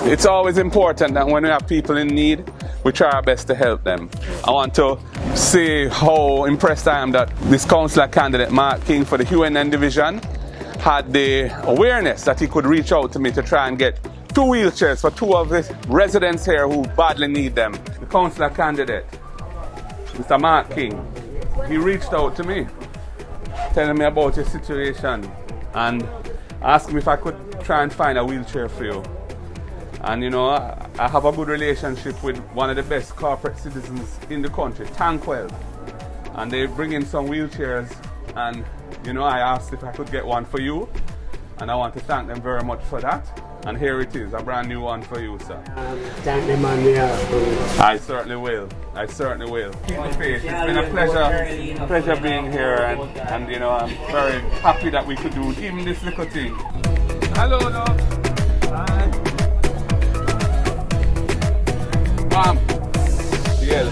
It's always important that when we have people in need, we try our best to help them. I want to say how impressed I am that this councillor candidate, Mark King, for the Hughenden division, had the awareness that he could reach out to me to try and get 2 wheelchairs for 2 of the residents here who badly need them. The councillor candidate, Mr. Mark King, he reached out to me, telling me about his situation and asked me if I could try and find a wheelchair for you. And you know, I have a good relationship with one of the best corporate citizens in the country, Tankwell. And they bring in some wheelchairs, and you know, I asked if I could get one for you. And I want to thank them very much for that. And here it is, a brand new one for you, sir. Thank them on behalf of me. I certainly will. I certainly will. Keep the faith. It's been a pleasure being here, and you know, I'm very happy that we could do even this little thing. Hello, love. Hi. Mom. Yeah.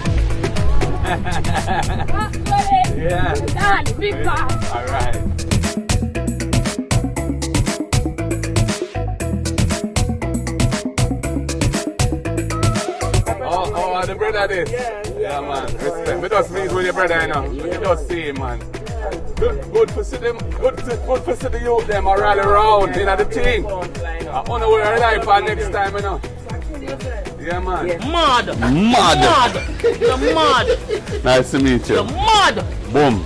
Yeah. Big boss. All right. Oh, the brother this? Yeah, man. Respect. We just meet with your brother, you know. You just see him, man. Good for see them. Good for see the youth them are rally around, you know, the thing. I want to wear a life for next time, you know. Yeah, man. Mad. You're mad. Nice to meet you. You're mad. Boom.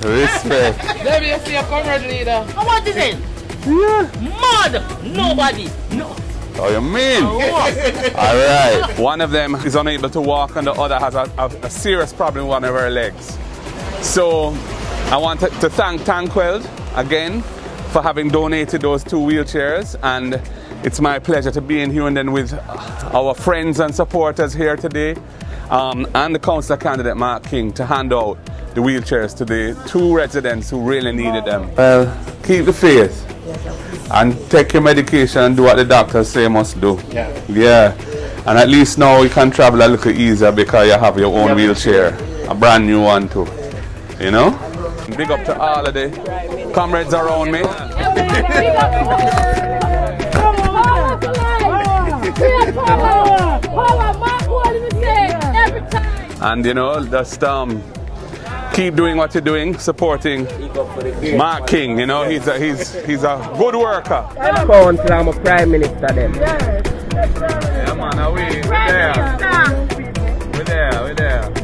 Respect. Let me see your comrade leader. How much is it? Yeah. Mad. Nobody. No. Oh, you mean? Alright. One of them is unable to walk and the other has a serious problem with one of her legs. So I want to thank Tankwell again for having donated those 2 wheelchairs, and it's my pleasure to be in Hughenden with our friends and supporters here today, and the councillor candidate Mark King to hand out the wheelchairs to the 2 residents who really needed them. Well, keep the faith. And take your medication and do what the doctors say you must do. Yeah. And at least now you can travel a little easier because you have your own wheelchair. A brand new one too. You know? Big up to all of the comrades around me. And you know, just keep doing what you're doing, supporting Mark King. You know, he's a good worker. Councillor, I'm a Prime Minister then. Yeah, man, we're there. We're there.